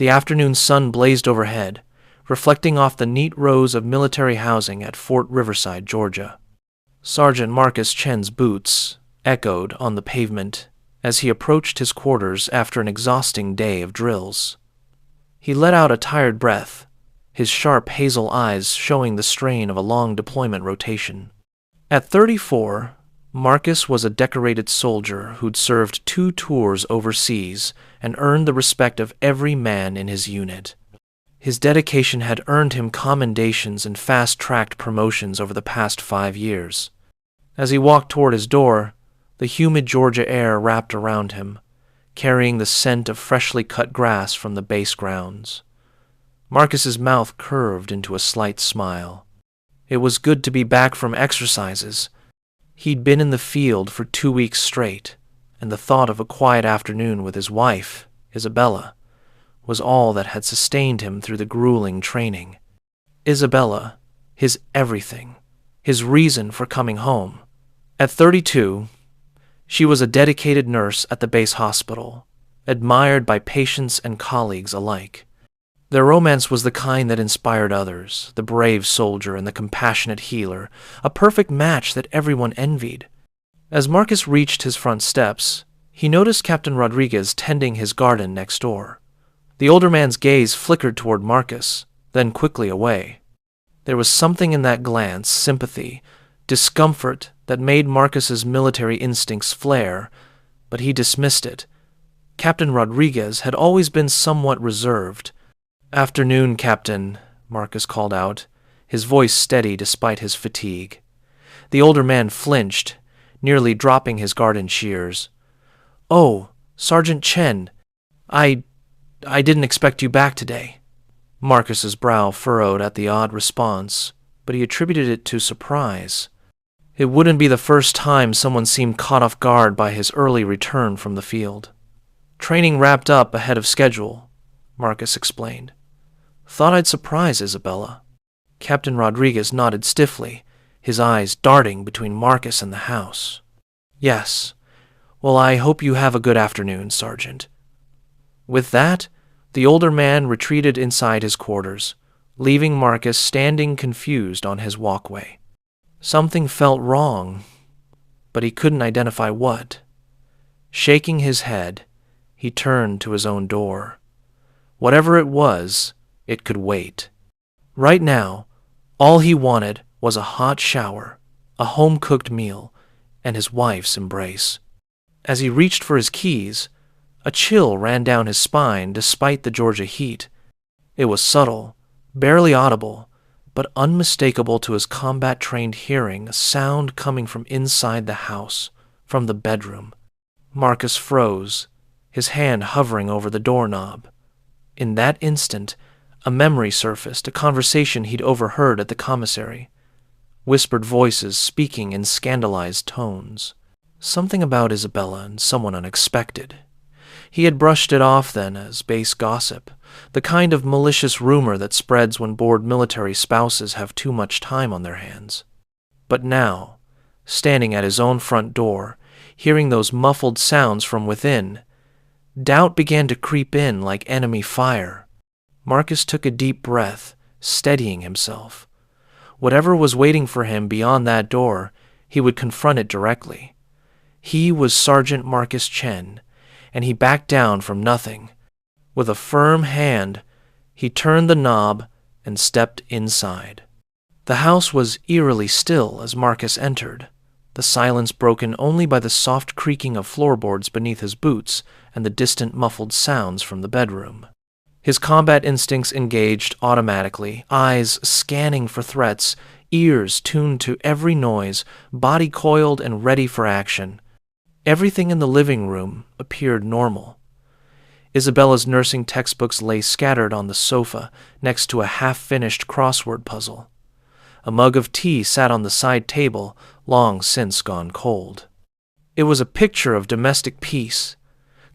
The afternoon sun blazed overhead, reflecting off the neat rows of military housing at Fort Riverside, Georgia. Sergeant Marcus Chen's boots echoed on the pavement as he approached his quarters after an exhausting day of drills. He let out a tired breath, his sharp hazel eyes showing the strain of a long deployment rotation. At 34, Marcus was a decorated soldier who'd served 2 tours overseas and earned the respect of every man in his unit. His dedication had earned him commendations and fast-tracked promotions over the past 5 years. As he walked toward his door, the humid Georgia air wrapped around him, carrying the scent of freshly cut grass from the base grounds. Marcus's mouth curved into a slight smile. It was good to be back from exercises. He'd been in the field for 2 weeks straight, and the thought of a quiet afternoon with his wife, Isabella, was all that had sustained him through the grueling training. Isabella, his everything, his reason for coming home. At 32, she was a dedicated nurse at the base hospital, admired by patients and colleagues alike. Their romance was the kind that inspired others, the brave soldier and the compassionate healer, a perfect match that everyone envied. As Marcus reached his front steps, he noticed Captain Rodriguez tending his garden next door. The older man's gaze flickered toward Marcus, then quickly away. There was something in that glance, sympathy, discomfort, that made Marcus's military instincts flare, but he dismissed it. Captain Rodriguez had always been somewhat reserved. "Afternoon, Captain," Marcus called out, his voice steady despite his fatigue. The older man flinched, nearly dropping his garden shears. "Oh, Sergeant Chen, I didn't expect you back today." Marcus's brow furrowed at the odd response, but he attributed it to surprise. It wouldn't be the first time someone seemed caught off guard by his early return from the field. "Training wrapped up ahead of schedule," Marcus explained. "Thought I'd surprise Isabella." Captain Rodriguez nodded stiffly, his eyes darting between Marcus and the house. "Yes. Well, I hope you have a good afternoon, Sergeant." With that, the older man retreated inside his quarters, leaving Marcus standing confused on his walkway. Something felt wrong, but he couldn't identify what. Shaking his head, he turned to his own door. Whatever it was, it could wait. Right now, all he wanted was a hot shower, a home-cooked meal, and his wife's embrace. As he reached for his keys, a chill ran down his spine despite the Georgia heat. It was subtle, barely audible, but unmistakable to his combat-trained hearing, a sound coming from inside the house, from the bedroom. Marcus froze, his hand hovering over the doorknob. In that instant, a memory surfaced, a conversation he'd overheard at the commissary. Whispered voices speaking in scandalized tones. Something about Isabella and someone unexpected. He had brushed it off then as base gossip, the kind of malicious rumor that spreads when bored military spouses have too much time on their hands. But now, standing at his own front door, hearing those muffled sounds from within, doubt began to creep in like enemy fire. Marcus took a deep breath, steadying himself. Whatever was waiting for him beyond that door, he would confront it directly. He was Sergeant Marcus Chen, and he backed down from nothing. With a firm hand, he turned the knob and stepped inside. The house was eerily still as Marcus entered, the silence broken only by the soft creaking of floorboards beneath his boots and the distant muffled sounds from the bedroom. His combat instincts engaged automatically, eyes scanning for threats, ears tuned to every noise, body coiled and ready for action. Everything in the living room appeared normal. Isabella's nursing textbooks lay scattered on the sofa next to a half-finished crossword puzzle. A mug of tea sat on the side table, long since gone cold. It was a picture of domestic peace,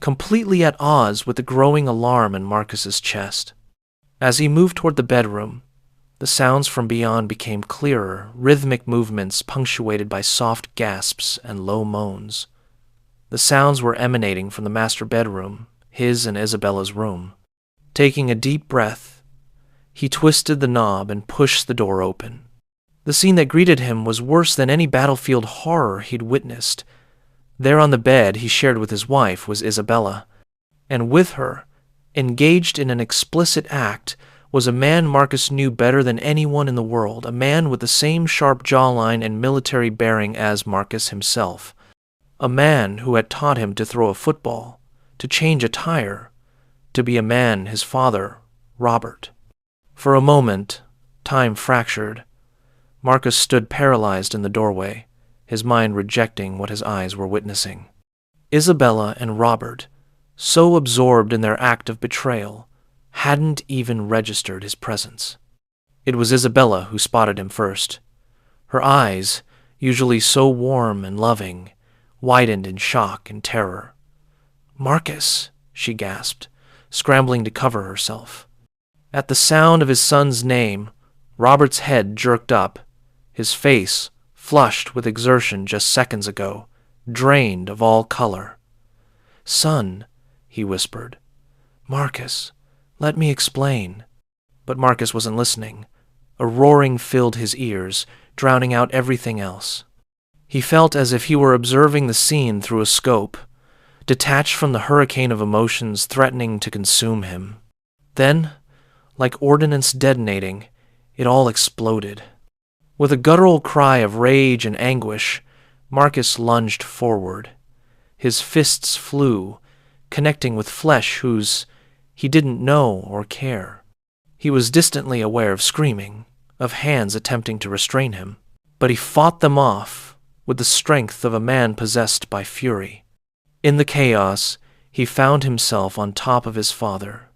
completely at odds with the growing alarm in Marcus's chest. As he moved toward the bedroom, the sounds from beyond became clearer, rhythmic movements punctuated by soft gasps and low moans. The sounds were emanating from the master bedroom, his and Isabella's room. Taking a deep breath, he twisted the knob and pushed the door open. The scene that greeted him was worse than any battlefield horror he'd witnessed. There on the bed he shared with his wife was Isabella, and with her, engaged in an explicit act, was a man Marcus knew better than anyone in the world, a man with the same sharp jawline and military bearing as Marcus himself, a man who had taught him to throw a football, to change a tire, to be a man, his father, Robert. For a moment, time fractured. Marcus stood paralyzed in the doorway, his mind rejecting what his eyes were witnessing. Isabella and Robert, so absorbed in their act of betrayal, hadn't even registered his presence. It was Isabella who spotted him first. Her eyes, usually so warm and loving, widened in shock and terror. "Marcus," she gasped, scrambling to cover herself. At the sound of his son's name, Robert's head jerked up, his face, flushed with exertion just seconds ago, drained of all color. "Son," he whispered. "Marcus, let me explain." But Marcus wasn't listening. A roaring filled his ears, drowning out everything else. He felt as if he were observing the scene through a scope, detached from the hurricane of emotions threatening to consume him. Then, like ordnance detonating, it all exploded. With a guttural cry of rage and anguish, Marcus lunged forward. His fists flew, connecting with flesh whose he didn't know or care. He was distantly aware of screaming, of hands attempting to restrain him, but he fought them off with the strength of a man possessed by fury. In the chaos, he found himself on top of his father.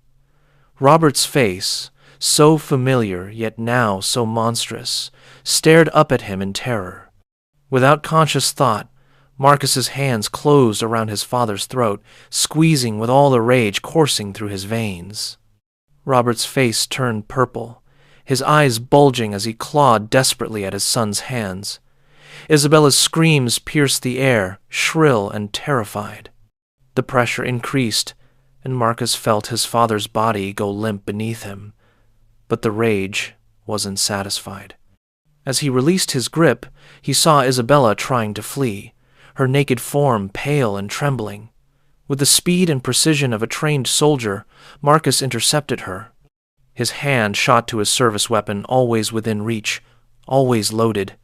Robert's face, so familiar yet now so monstrous, stared up at him in terror. Without conscious thought, Marcus's hands closed around his father's throat, squeezing with all the rage coursing through his veins. Robert's face turned purple, his eyes bulging as he clawed desperately at his son's hands. Isabella's screams pierced the air, shrill and terrified. The pressure increased, and Marcus felt his father's body go limp beneath him. But the rage wasn't satisfied. As he released his grip, he saw Isabella trying to flee, her naked form pale and trembling. With the speed and precision of a trained soldier, Marcus intercepted her. His hand shot to his service weapon, always within reach, always loaded.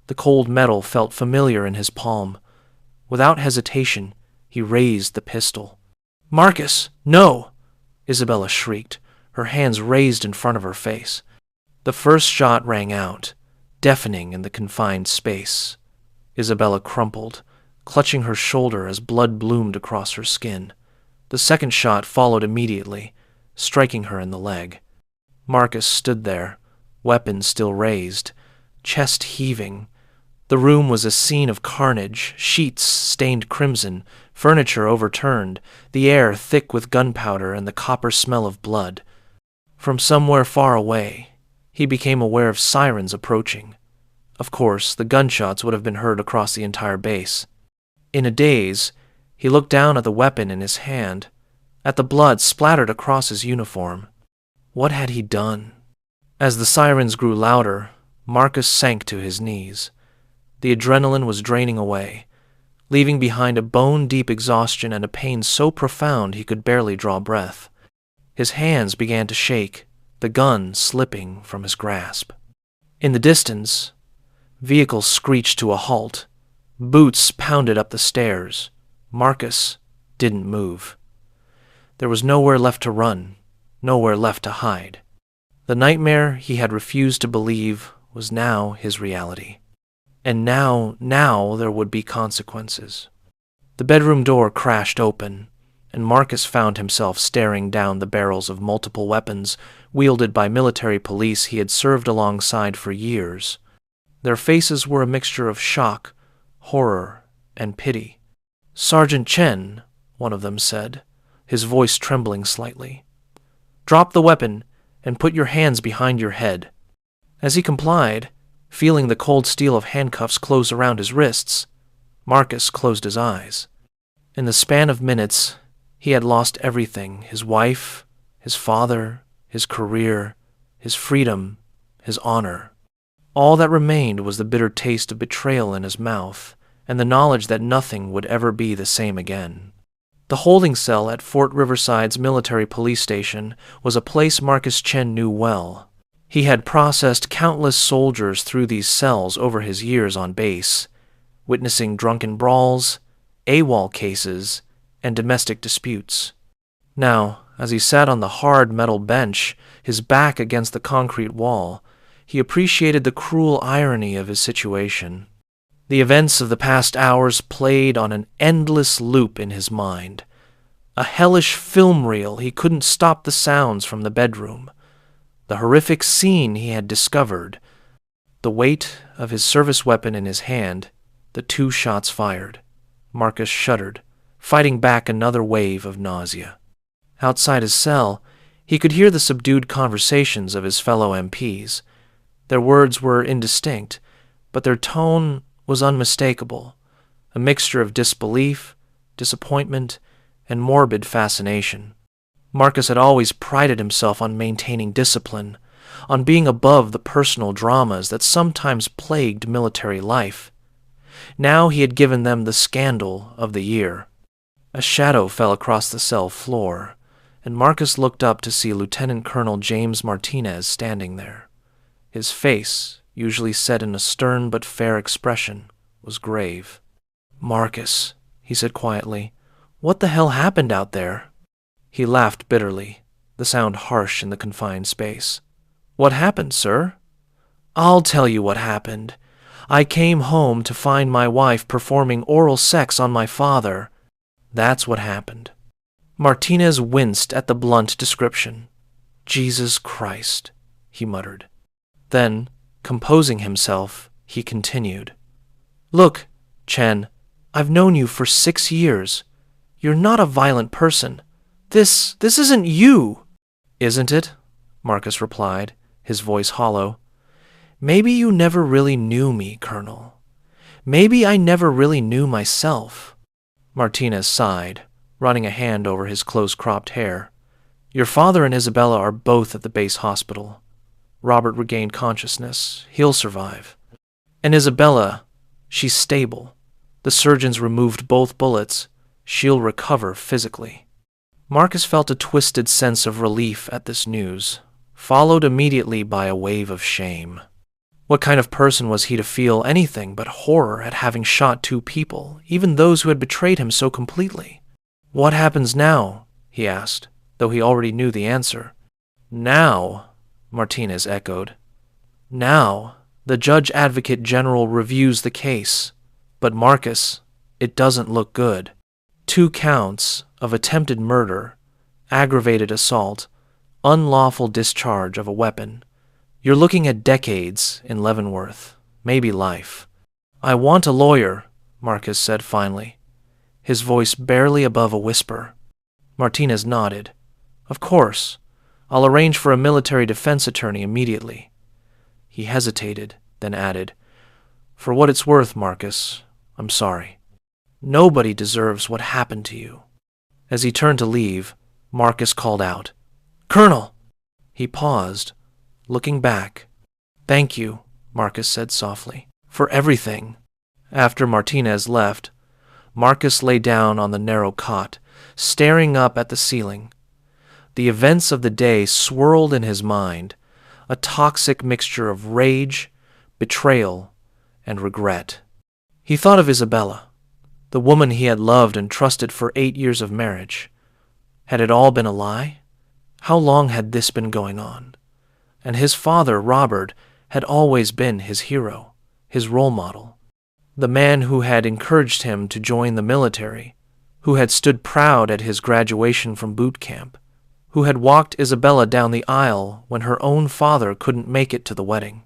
The cold metal felt familiar in his palm. Without hesitation, he raised the pistol. "Marcus, no!" Isabella shrieked, her hands raised in front of her face. The first shot rang out, deafening in the confined space. Isabella crumpled, clutching her shoulder as blood bloomed across her skin. The second shot followed immediately, striking her in the leg. Marcus stood there, weapon still raised, chest heaving. The room was a scene of carnage, sheets stained crimson, furniture overturned, the air thick with gunpowder and the copper smell of blood. From somewhere far away, he became aware of sirens approaching. Of course, the gunshots would have been heard across the entire base. In a daze, he looked down at the weapon in his hand, at the blood splattered across his uniform. What had he done? As the sirens grew louder, Marcus sank to his knees. The adrenaline was draining away, leaving behind a bone-deep exhaustion and a pain so profound he could barely draw breath. His hands began to shake, the gun slipping from his grasp. In the distance, vehicles screeched to a halt. Boots pounded up the stairs. Marcus didn't move. There was nowhere left to run, nowhere left to hide. The nightmare he had refused to believe was now his reality. And now there would be consequences. The bedroom door crashed open, and Marcus found himself staring down the barrels of multiple weapons wielded by military police he had served alongside for years. Their faces were a mixture of shock, horror, and pity. "Sergeant Chen," one of them said, his voice trembling slightly. "Drop the weapon and put your hands behind your head." As he complied, feeling the cold steel of handcuffs close around his wrists, Marcus closed his eyes. In the span of minutes, he had lost everything: his wife, his father, his career, his freedom, his honor. All that remained was the bitter taste of betrayal in his mouth and the knowledge that nothing would ever be the same again. The holding cell at Fort Riverside's military police station was a place Marcus Chen knew well. He had processed countless soldiers through these cells over his years on base, witnessing drunken brawls, AWOL cases, and domestic disputes. Now, as he sat on the hard metal bench, his back against the concrete wall, he appreciated the cruel irony of his situation. The events of the past hours played on an endless loop in his mind. A hellish film reel he couldn't stop the sounds from the bedroom. The horrific scene he had discovered. The weight of his service weapon in his hand. The 2 shots fired. Marcus shuddered, fighting back another wave of nausea. Outside his cell, he could hear the subdued conversations of his fellow MPs. Their words were indistinct, but their tone was unmistakable, a mixture of disbelief, disappointment, and morbid fascination. Marcus had always prided himself on maintaining discipline, on being above the personal dramas that sometimes plagued military life. Now he had given them the scandal of the year. A shadow fell across the cell floor, and Marcus looked up to see Lieutenant Colonel James Martinez standing there. His face, usually set in a stern but fair expression, was grave. "Marcus," he said quietly, "what the hell happened out there?" He laughed bitterly, the sound harsh in the confined space. "What happened, sir?" "I'll tell you what happened. I came home to find my wife performing oral sex on my father. That's what happened." Martinez winced at the blunt description. "Jesus Christ," he muttered. Then, composing himself, he continued. "Look, Chen, I've known you for 6 years. You're not a violent person. This isn't you." "Isn't it?" Marcus replied, his voice hollow. "Maybe you never really knew me, Colonel. Maybe I never really knew myself." Martinez sighed, running a hand over his close-cropped hair. "Your father and Isabella are both at the base hospital. Robert regained consciousness. He'll survive. And Isabella, she's stable. The surgeons removed both bullets. She'll recover physically." Marcus felt a twisted sense of relief at this news, followed immediately by a wave of shame. What kind of person was he to feel anything but horror at having shot 2 people, even those who had betrayed him so completely? "What happens now?" he asked, though he already knew the answer. "Now," Martinez echoed. "Now, the Judge Advocate General reviews the case. But Marcus, it doesn't look good. 2 counts of attempted murder, aggravated assault, unlawful discharge of a weapon. You're looking at decades in Leavenworth, maybe life." "I want a lawyer," Marcus said finally, his voice barely above a whisper. Martinez nodded. "Of course. I'll arrange for a military defense attorney immediately." He hesitated, then added, "For what it's worth, Marcus, I'm sorry. Nobody deserves what happened to you." As he turned to leave, Marcus called out, "Colonel!" He paused, looking back. "Thank you," Marcus said softly, "for everything." After Martinez left, Marcus lay down on the narrow cot, staring up at the ceiling. The events of the day swirled in his mind, a toxic mixture of rage, betrayal, and regret. He thought of Isabella, the woman he had loved and trusted for 8 years of marriage. Had it all been a lie? How long had this been going on? And his father, Robert, had always been his hero, his role model. The man who had encouraged him to join the military, who had stood proud at his graduation from boot camp, who had walked Isabella down the aisle when her own father couldn't make it to the wedding.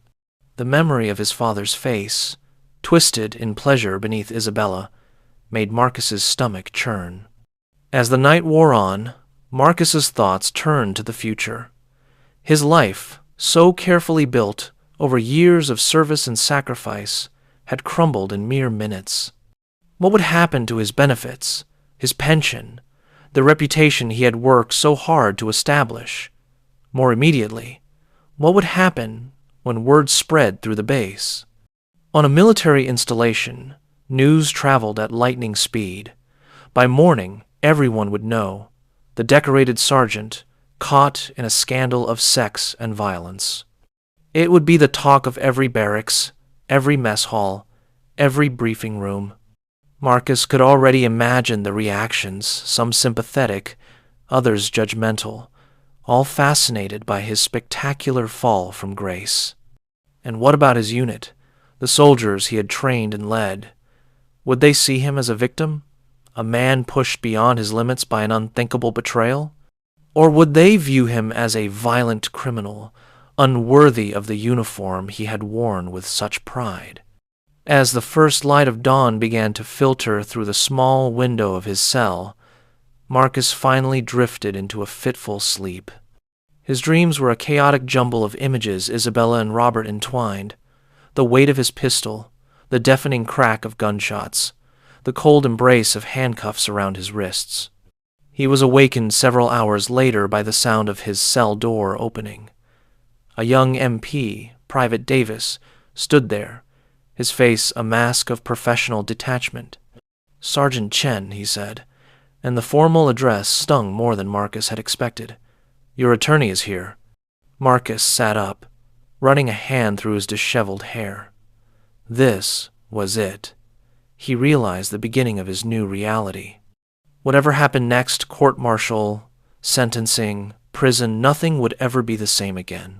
The memory of his father's face, twisted in pleasure beneath Isabella, made Marcus's stomach churn. As the night wore on, Marcus's thoughts turned to the future. His life, so carefully built over years of service and sacrifice, had crumbled in mere minutes. What would happen to his benefits, his pension, the reputation he had worked so hard to establish. More immediately, what would happen when word spread through the base? On a military installation, news traveled at lightning speed. By morning, everyone would know. The decorated sergeant, caught in a scandal of sex and violence. It would be the talk of every barracks, every mess hall, every briefing room. Marcus could already imagine the reactions, some sympathetic, others judgmental, all fascinated by his spectacular fall from grace. And what about his unit, the soldiers he had trained and led? Would they see him as a victim, a man pushed beyond his limits by an unthinkable betrayal? Or would they view him as a violent criminal, unworthy of the uniform he had worn with such pride? As the first light of dawn began to filter through the small window of his cell, Marcus finally drifted into a fitful sleep. His dreams were a chaotic jumble of images Isabella and Robert entwined, the weight of his pistol, the deafening crack of gunshots, the cold embrace of handcuffs around his wrists. He was awakened several hours later by the sound of his cell door opening. A young MP, Private Davis, stood there, his face a mask of professional detachment. "Sergeant Chen," he said, and the formal address stung more than Marcus had expected. "Your attorney is here." Marcus sat up, running a hand through his disheveled hair. This was it. He realized the beginning of his new reality. Whatever happened next, court-martial, sentencing, prison, nothing would ever be the same again.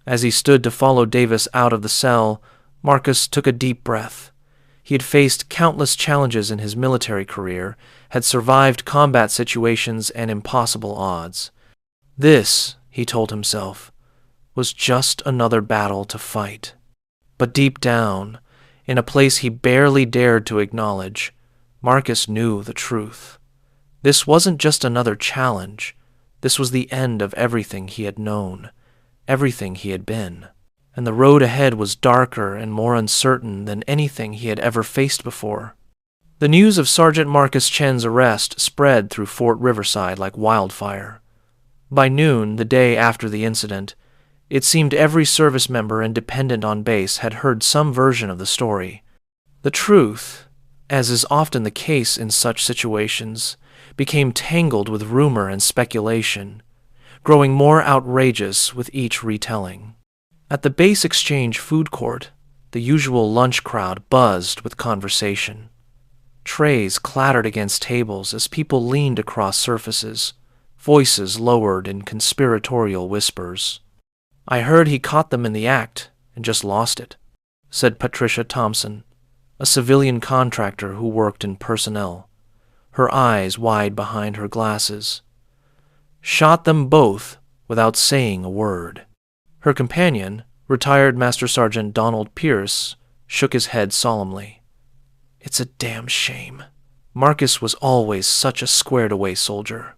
As he stood to follow Davis out of the cell, Marcus took a deep breath. He had faced countless challenges in his military career, had survived combat situations and impossible odds. This, he told himself, was just another battle to fight. But deep down, in a place he barely dared to acknowledge, Marcus knew the truth. This wasn't just another challenge. This was the end of everything he had known, everything he had been. And the road ahead was darker and more uncertain than anything he had ever faced before. The news of Sergeant Marcus Chen's arrest spread through Fort Riverside like wildfire. By noon, the day after the incident, it seemed every service member and dependent on base had heard some version of the story. The truth, as is often the case in such situations, became tangled with rumor and speculation, growing more outrageous with each retelling. At the base exchange food court, the usual lunch crowd buzzed with conversation. Trays clattered against tables as people leaned across surfaces, voices lowered in conspiratorial whispers. "I heard he caught them in the act and just lost it," said Patricia Thompson, a civilian contractor who worked in personnel, her eyes wide behind her glasses. "Shot them both without saying a word." Her companion, retired Master Sergeant Donald Pierce, shook his head solemnly. "It's a damn shame. Marcus was always such a squared-away soldier.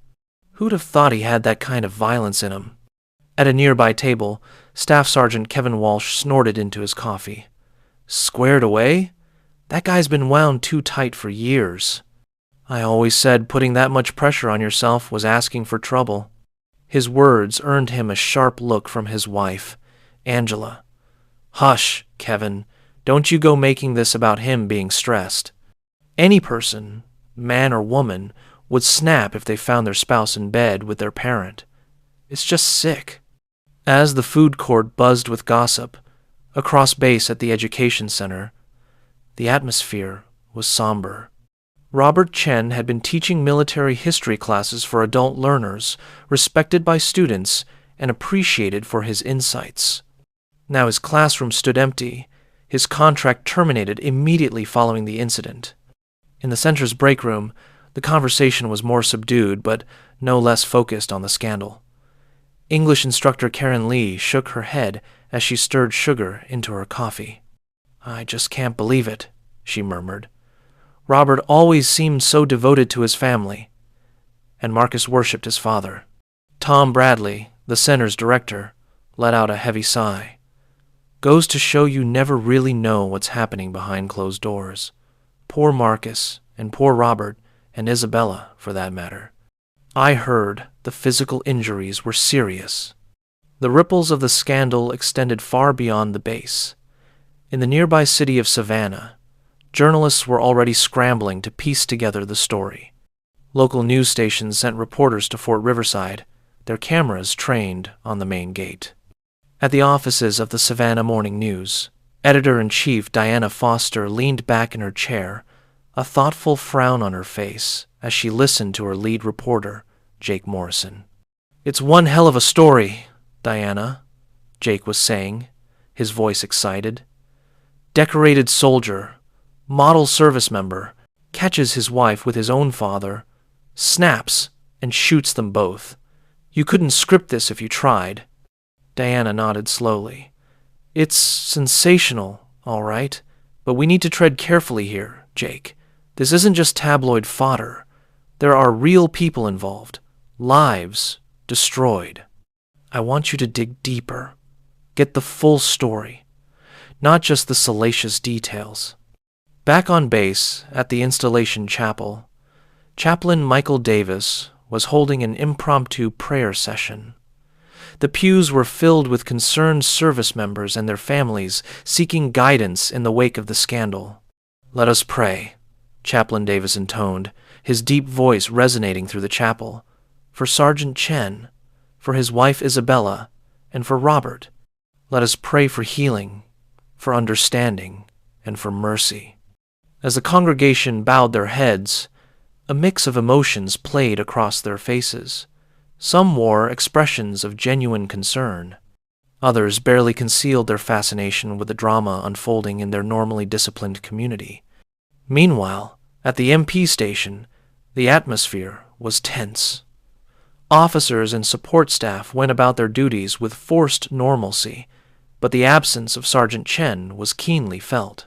Who'd have thought he had that kind of violence in him?" At a nearby table, Staff Sergeant Kevin Walsh snorted into his coffee. "Squared away? That guy's been wound too tight for years. I always said putting that much pressure on yourself was asking for trouble." His words earned him a sharp look from his wife, Angela. "Hush, Kevin. Don't you go making this about him being stressed. Any person, man or woman, would snap if they found their spouse in bed with their parent. It's just sick." As the food court buzzed with gossip, across base at the education center, the atmosphere was somber. Robert Chen had been teaching military history classes for adult learners, respected by students and appreciated for his insights. Now his classroom stood empty, his contract terminated immediately following the incident. In the center's break room, the conversation was more subdued but no less focused on the scandal. English instructor Karen Lee shook her head as she stirred sugar into her coffee. "I just can't believe it," she murmured. "Robert always seemed so devoted to his family." And Marcus worshipped his father. Tom Bradley, the center's director, let out a heavy sigh. "Goes to show you never really know what's happening behind closed doors. Poor Marcus, and poor Robert, and Isabella, for that matter." I heard the physical injuries were serious. The ripples of the scandal extended far beyond the base. In the nearby city of Savannah, journalists were already scrambling to piece together the story. Local news stations sent reporters to Fort Riverside, their cameras trained on the main gate. At the offices of the Savannah Morning News, Editor-in-Chief Diana Foster leaned back in her chair, a thoughtful frown on her face as she listened to her lead reporter, Jake Morrison. "It's one hell of a story, Diana," Jake was saying, his voice excited. "Decorated soldier, model service member, catches his wife with his own father, snaps, and shoots them both. You couldn't script this if you tried." Diana nodded slowly. "It's sensational, all right, but we need to tread carefully here, Jake. This isn't just tabloid fodder. There are real people involved, lives destroyed. I want you to dig deeper, get the full story, not just the salacious details." Back on base at the installation chapel, Chaplain Michael Davis was holding an impromptu prayer session. The pews were filled with concerned service members and their families seeking guidance in the wake of the scandal. "Let us pray," Chaplain Davis intoned, his deep voice resonating through the chapel, "for Sergeant Chen, for his wife Isabella, and for Robert. Let us pray for healing, for understanding, and for mercy." As the congregation bowed their heads, a mix of emotions played across their faces. Some wore expressions of genuine concern. Others barely concealed their fascination with the drama unfolding in their normally disciplined community. Meanwhile, at the MP station, the atmosphere was tense. Officers and support staff went about their duties with forced normalcy, but the absence of Sergeant Chen was keenly felt.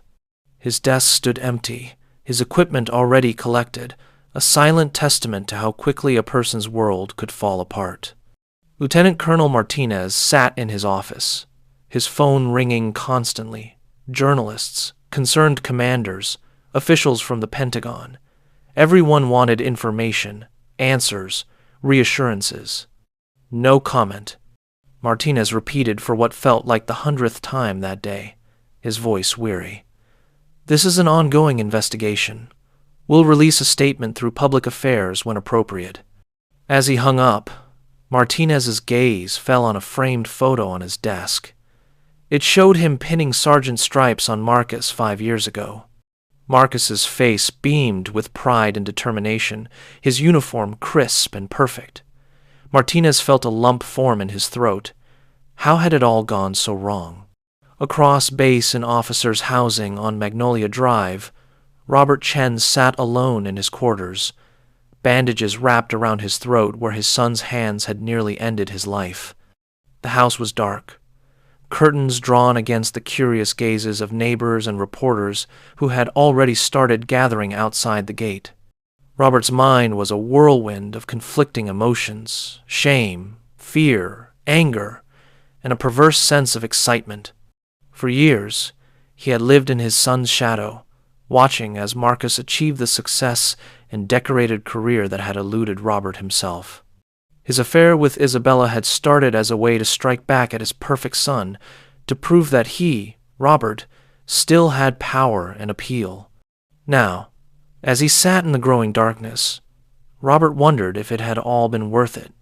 His desk stood empty, his equipment already collected, a silent testament to how quickly a person's world could fall apart. Lieutenant Colonel Martinez sat in his office, his phone ringing constantly. Journalists, concerned commanders, officials from the Pentagon. Everyone wanted information, answers, reassurances. No comment. Martinez repeated for what felt like the 100th time that day, his voice weary. "This is an ongoing investigation. We'll release a statement through public affairs when appropriate." As he hung up, Martinez's gaze fell on a framed photo on his desk. It showed him pinning sergeant stripes on Marcus 5 years ago. Marcus's face beamed with pride and determination, his uniform crisp and perfect. Martinez felt a lump form in his throat. How had it all gone so wrong? Across base and officers' housing on Magnolia Drive, Robert Chen sat alone in his quarters, bandages wrapped around his throat where his son's hands had nearly ended his life. The house was dark, curtains drawn against the curious gazes of neighbors and reporters who had already started gathering outside the gate. Robert's mind was a whirlwind of conflicting emotions, shame, fear, anger, and a perverse sense of excitement. For years, he had lived in his son's shadow, watching as Marcus achieved the success and decorated career that had eluded Robert himself. His affair with Isabella had started as a way to strike back at his perfect son, to prove that he, Robert, still had power and appeal. Now, as he sat in the growing darkness, Robert wondered if it had all been worth it.